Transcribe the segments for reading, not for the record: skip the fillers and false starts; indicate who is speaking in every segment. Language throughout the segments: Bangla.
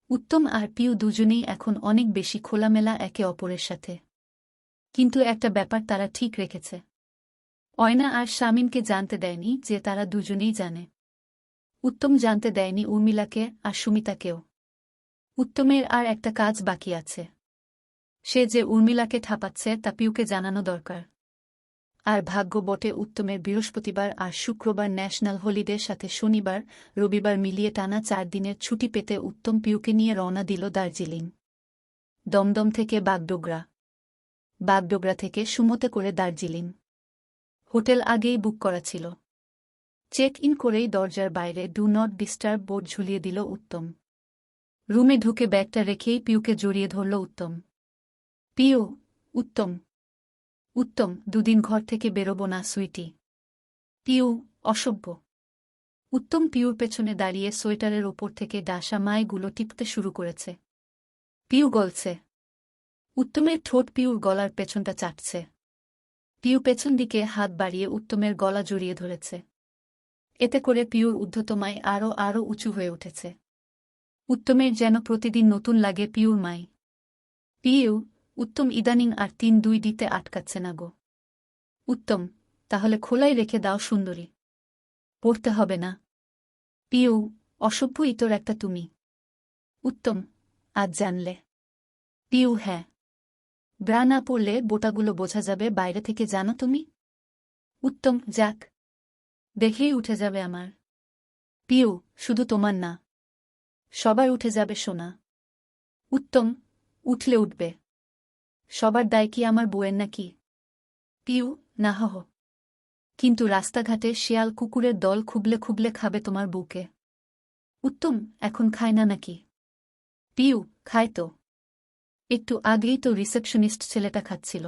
Speaker 1: উত্তম আর পিউ দুজনেই এখন অনেক বেশি খোলামেলা একে অপরের সাথে। কিন্তু একটা ব্যাপার তারা ঠিক রেখেছে। অয়না আর শামীমকে জানতে দেয়নি যে তারা দুজনেই জানে। উত্তম জানতে দেয়নি উর্মিলাকে আর সুমিতাকেও। উত্তমের আর একটা কাজ বাকি আছে। সে যে উর্মিলাকে ঠাপাচ্ছে তা পিউকে জানানো দরকার। আর ভাগ্য বটে উত্তমের বৃহস্পতিবার আর শুক্রবার ন্যাশনাল হলিডের সাথে শনিবার রবিবার মিলিয়ে টানা 4 দিনের ছুটি পেতে উত্তম পিউকে নিয়ে রওনা দিল দার্জিলিং। দমদম থেকে বাগডোগরা, বাগডোগরা থেকে সুমোতে করে দার্জিলিং। হোটেল আগেই বুক করা ছিল। চেক ইন করেই দরজার বাইরে ডু নট ডিস্টার্ব বোর্ড ঝুলিয়ে দিল উত্তম। রুমে ঢুকে ব্যাগটা রেখেই পিউকে জড়িয়ে ধরল উত্তম। পিউ, উত্তম, উত্তম, 2 দিন ঘর থেকে বেরোব না সুইটি। পিউ, অসভ্য। উত্তম পিউর পেছনে দাঁড়িয়ে সোয়েটারের ওপর থেকে ডাসা মাইগুলো টিপতে শুরু করেছে। পিউ গলছে। উত্তমের ঠোঁট পিউর গলার পেছনটা চাটছে। পিউ পেছন দিকে হাত বাড়িয়ে উত্তমের গলা জড়িয়ে ধরেছে। এতে করে পিউর ঊর্ধ্বতমায় আরও উঁচু হয়ে উঠেছে। উত্তমের যেন প্রতিদিন নতুন লাগে পিউর মাই। পিউ, উত্তম ইদানিং আর 3-2 দিতে আটকাচ্ছে না গো। উত্তম, তাহলে খোলাই রেখে দাও সুন্দরী। পড়তে হবে না। পিউ, অসভ্য ইতর একটা তুমি। উত্তম, আজ জানলে। পিউ, হ্যাঁ। ব্রা না পড়লে বোটাগুলো বোঝা যাবে বাইরে থেকে, জানো তুমি? উত্তম, যাক। দেখেই উঠে যাবে আমার। পিউ, শুধু তোমার না, সবার উঠে যাবে সোনা। উত্তম, উঠলে উঠবে। সবার দায় কি আমার বউয়ের নাকি? পিউ, না হহ। কিন্তু রাস্তাঘাটে শেয়াল কুকুরের দল খুবলে খুবলে খাবে তোমার বউকে। উত্তম, এখন খায় না নাকি? পিউ, খায় তো। একটু আগেই তো রিসেপশনিস্ট ছেলেটা খাচ্ছিল।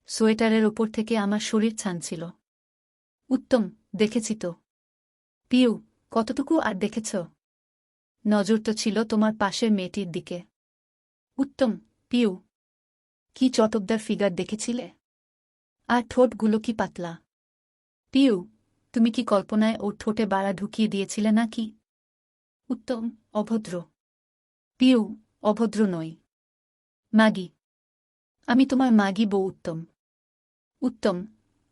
Speaker 1: সোয়েটারের ওপর থেকে আমার শরীর ছানছিল। উত্তম, দেখেছি তো। পিউ, কতটুকু আর দেখেছ? নজর তো ছিল তোমার পাশের মেয়েটির দিকে। উত্তম, পিউ, কি চটকদার ফিগার দেখেছিলে? আর ঠোঁটগুলো কি পাতলা। পিউ, তুমি কি কল্পনায় ওর ঠোঁটে বাড়া ঢুকিয়ে দিয়েছিলে নাকি? উত্তম, অভদ্র। পিউ, অভদ্র নই। মাগি। আমি তোমার মাগি বউ। উত্তম। উত্তম,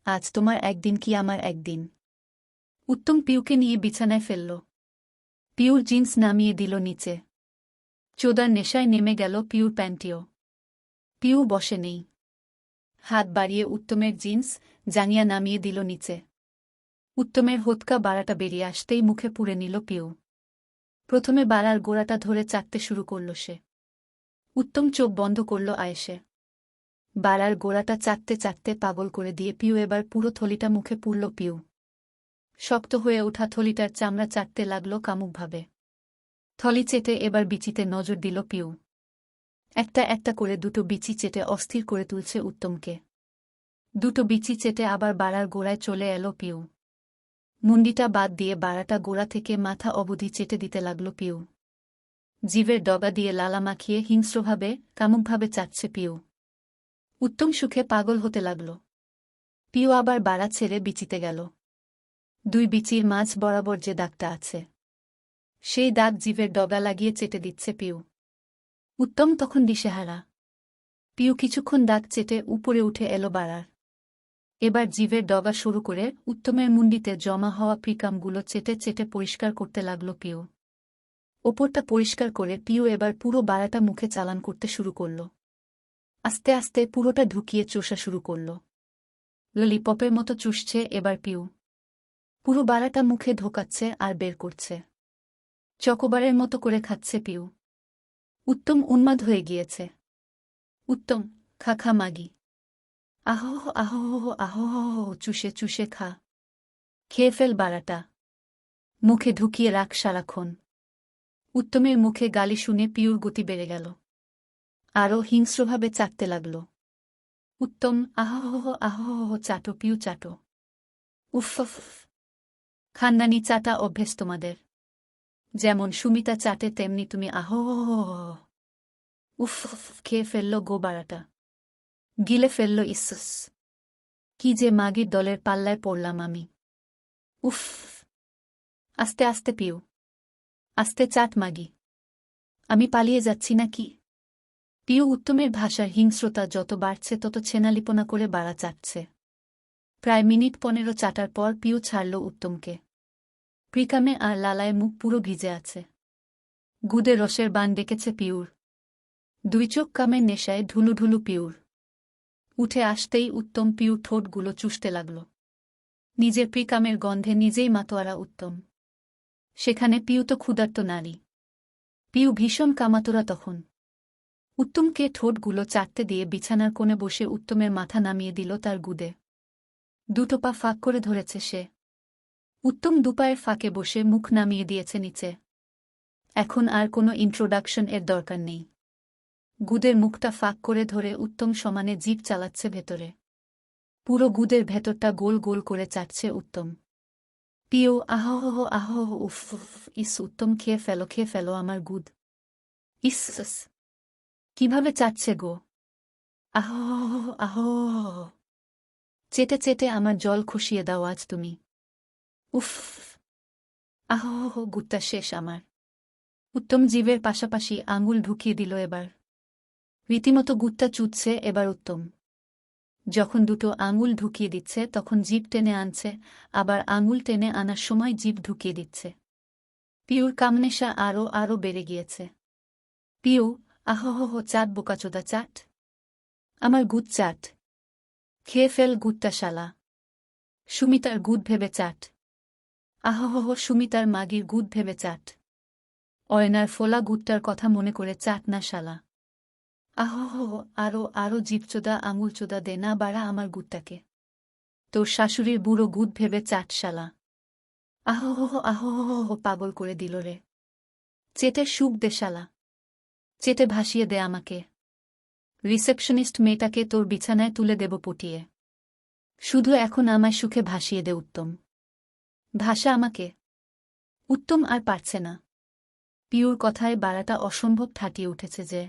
Speaker 1: আজ তোমার একদিন কি আমার একদিন। উত্তম পিউকে নিয়ে বিছানায় ফেলল। পিউর জিন্স নামিয়ে দিল নিচে। চোদার নেশায় নেমে গেল পিউর প্যান্টিও। পিউ বসে নেই। হাত বাড়িয়ে উত্তমের জিন্স জাঙিয়া নামিয়ে দিল নিচে। উত্তমের হোতকা বাড়াটা বেরিয়ে আসতেই মুখে পুরে নিল পিউ। প্রথমে বাড়ার গোড়াটা ধরে চাটতে শুরু করল সে। উত্তম চোখ বন্ধ করল আয়েসে। বাড়ার গোড়াটা চাটতে চাটতে পাগল করে দিয়ে পিউ এবার পুরো থলিটা মুখে পুরল পিউ। শক্ত হয়ে ওঠা থলিটার চামড়া চাটতে লাগল কামুকভাবে। থলি চেটে এবার বিচিতে নজর দিল পিউ। একটা একটা করে 2টো বিচি চেটে অস্থির করে তুলছে উত্তমকে। 2টো বিচি চেটে আবার বাড়ার গোড়ায় চলে এলো পিউ। মুন্ডিটা বাদ দিয়ে বাড়াটা গোড়া থেকে মাথা অবধি চেটে দিতে লাগল পিউ। জিভের ডগা দিয়ে লালা মাখিয়ে হিংস্রভাবে কামুকভাবে চাটছে পিউ। উত্তম সুখে পাগল হতে লাগল। পিউ আবার বাড়া ছেড়ে বিচিতে গেল। 2 বিচির মাঝ বরাবর যে দাগটা আছে, সেই দাগ জিভের ডগা লাগিয়ে চেটে দিচ্ছে পিউ। উত্তম তখন দিশেহারা। পিউ কিছুক্ষণ দাগ চেটে উপরে উঠে এলো বাড়ার। এবার জিভের ডগা শুরু করে উত্তমের মুন্ডিতে জমা হওয়া প্রিকামগুলো চেটে চেটে পরিষ্কার করতে লাগল পিউ। ওপরটা পরিষ্কার করে পিউ এবার পুরো বাড়াটা মুখে চালান করতে শুরু করল। আস্তে আস্তে পুরোটা ঢুকিয়ে চোষা শুরু করল। ললিপপের মতো চুষছে এবার পিউ। পুরো বাড়াটা মুখে ঢোকাচ্ছে আর বের করছে। চকোবারের মতো করে খাচ্ছে পিউ। উত্তম উন্মাদ হয়ে গিয়েছে। উত্তম, খা খা মাগি। আহহ আহহ আহহ, চুষে চুষে খা। খেয়ে ফেল বাড়াটা। মুখে ঢুকিয়ে রাখ সারাক্ষণ। উত্তমের মুখে গালি শুনে পিউর গতি বেড়ে গেল। আরও হিংস্রভাবে চাটতে লাগল। উত্তম, আহহ আহহ, চাটো পিউ চাটো। উফ, খানদানি চাটা অভ্যেস তোমাদের। যেমন সুমিতা চাটে তেমনি তুমি আহহ। উফ, খেয়ে ফেলল গো বাড়াটা। গিলে ফেলল। ইসস, কি যে মাগির দলের পাল্লায় পড়লাম আমি। উফ। আস্তে আস্তে পিউ। আস্তে চাট মাগি। আমি পালিয়ে যাচ্ছি নাকি? পিউ উত্তমের ভাষার হিংস্রতা যত বাড়ছে তত ছেনালিপনা করে বাড়া চাটছে। প্রায় মিনিট 15 চাটার পর পিউ ছাড়ল উত্তমকে। প্রিকামে আর লালায় মুখ পুরো ভিজে আছে। গুদে রসের বান ডেকেছে পিউর। দুই চোখ কামের নেশায় ঢুলুঢুলু পিউর। উঠে আসতেই উত্তম পিউর ঠোঁটগুলো চুষতে লাগল। নিজের প্রিকামের গন্ধে নিজেই মাতোয়ারা উত্তম। সেখানে পিউ তো ক্ষুধার্ত নারী। পিউ ভীষণ কামাতুরা তখন। উত্তমকে ঠোঁটগুলো চাটতে দিয়ে বিছানার কোণে বসে উত্তমের মাথা নামিয়ে দিল তার গুদে। দুটো পা ফাঁক করে ধরেছে সে। উত্তম দুপায়ের ফাঁকে বসে মুখ নামিয়ে দিয়েছে নিচে। এখন আর কোনো ইন্ট্রোডাকশন এর দরকার নেই। গুদের মুখটা ফাঁক করে ধরে উত্তম সমানে জিভ চালাচ্ছে ভেতরে। পুরো গুদের ভেতরটা গোল গোল করে চাটছে উত্তম। পিও আহহ আহহ উফ ইস উত্তম খেয়ে ফেলো আমার গুদ। ইস কিভাবে চাটছে গো। আহহ আহহ চেটে চেটে আমার জল খসিয়ে দাও আজ তুমি। উফ আহহ গুদটা শেষ আমার। উত্তম জীবের পাশাপাশি আঙুল ঢুকিয়ে দিল এবার। রীতিমতো গুদটা চুদছে এবার উত্তম। যখন দুটো আঙুল ঢুকিয়ে দিচ্ছে তখন জিভ টেনে আনছে, আবার আঙুল টেনে আনার সময় জিভ ঢুকিয়ে দিচ্ছে। পিউর কামনেশা আরও বেড়ে গিয়েছে। পিউ আহহ চাট বোকাচোদা চাট। আমার গুদ চাট। খেয়ে ফেল গুদটা শালা। সুমিতার গুদ ভেবে চাট। আহহ সুমিতার মাগির গুদ ভেবে চাট। অয়নার ফোলা গুদটার কথা মনে করে চাট না শালা। আহহ আরও জিভচোদা আঙুলচোদা দে না বাড়া আমার গুদটাকে। তোর শাশুড়ির বুড়ো গুদ ভেবে চাট শালা। আহহ আহহ পাগল করে দিল রে। চেটে সুখ দে শালা। চেটে ভাসিয়ে দে আমাকে। রিসেপশনিস্ট মেয়েটাকে তোর বিছানায় তুলে দেব পটিয়ে। শুধু এখন আমায় সুখে ভাসিয়ে দে উত্তম। ভাষা আমাকে। উত্তম আর পারছে না। পিউর কথায় বাড়াটা অসম্ভব ঠাটিয়ে উঠেছে যে।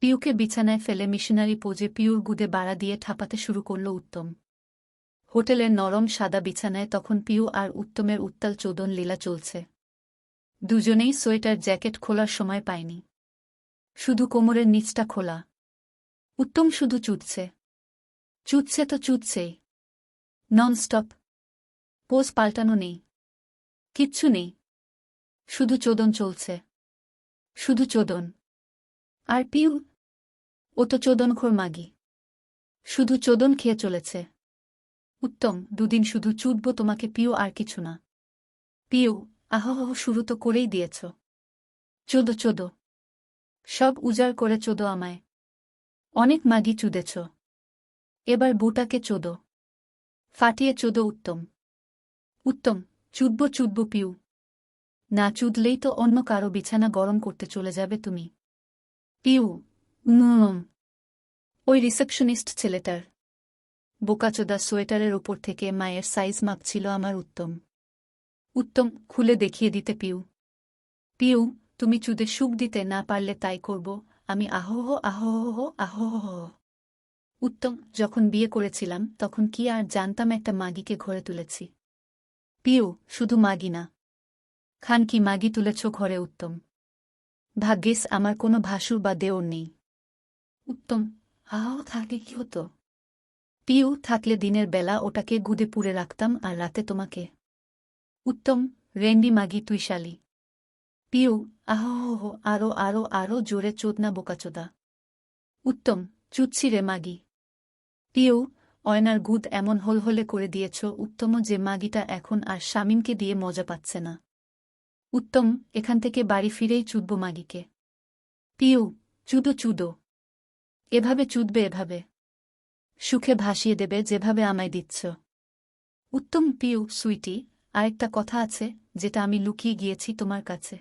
Speaker 1: পিউকে বিছানায় ফেলে মিশনারি পোজে পিউর গুদে বাড়া দিয়ে ঠাপাতে শুরু করল উত্তম। হোটেলের নরম সাদা বিছানায় তখন পিউ আর উত্তমের উত্তাল চোদন লীলা চলছে। দুজনেই সোয়েটার জ্যাকেট খোলার সময় পায়নি। শুধু কোমরের নিচটা খোলা। উত্তম শুধু চুদছে। চুদছে তো চুদছেই। ননস্টপ। পোজ পাল্টানো নেই। কিচ্ছু নেই। শুধু চোদন চলছে। শুধু চোদন। আর পিউ? ও তো চোদনখোর মাগি। শুধু চোদন খেয়ে চলেছে। উত্তম দুদিন শুধু চুদব তোমাকে পিউ আর কিছু না। পিউ আহহ শুরু তো করেই দিয়েছ। চোদো চোদো। সব উজাড় করে চোদো আমায়। অনেক মাগি চুদেছ। এবার বুটাকে চোদো। ফাটিয়ে চোদো উত্তম। উত্তম চুদব পিউ। না চুদলেই তো অন্য কারো বিছানা গরম করতে চলে যাবে তুমি। পিউ ওই রিসেপশনিস্ট ছেলেটার বোকাচোদা সোয়েটারের ওপর থেকে মায়ের সাইজ মাপছিল আমার উত্তম। উত্তম খুলে দেখিয়ে দিতে পিউ। পিউ তুমি চুদে সুখ দিতে না পারলে তাই করব আমি আহহ আহহ আহহ। উত্তম যখন বিয়ে করেছিলাম তখন কি আর জানতাম একটা মাগিকে ঘরে তুলেছি। পিউ শুধু মাগি না, খান কি মাগি তুলেছ ঘরে উত্তম। ভাগ্যিস আমার কোনো ভাসুর বা দেওর নেই। উত্তম আহ থাকে কি হতো। পিউ থাকলে দিনের বেলা ওটাকে গুদে পুড়ে রাখতাম আর রাতে তোমাকে। উত্তম রেন্ডি মাগি তুই শালি। পিউ আহহ আরও জোরে চোদনা বোকাচোদা। উত্তম চুদছি রে মাগি। পিউ অয়নার গুদ এমন হলহলে করে দিয়েছ উত্তম যে মাগিটা এখন আর শামীমকে দিয়ে মজা পাচ্ছে না। উত্তম এখান থেকে বাড়ি ফিরেই চুদব মাগিকে। পিউ চুদো চুদো। এভাবে চুদবে এভাবে। সুখে ভাসিয়ে দেবে যেভাবে আমায় দিচ্ছ। উত্তম পিউ সুইটি আরেকটা কথা আছে যেটা আমি লুকিয়ে গিয়েছি তোমার কাছে।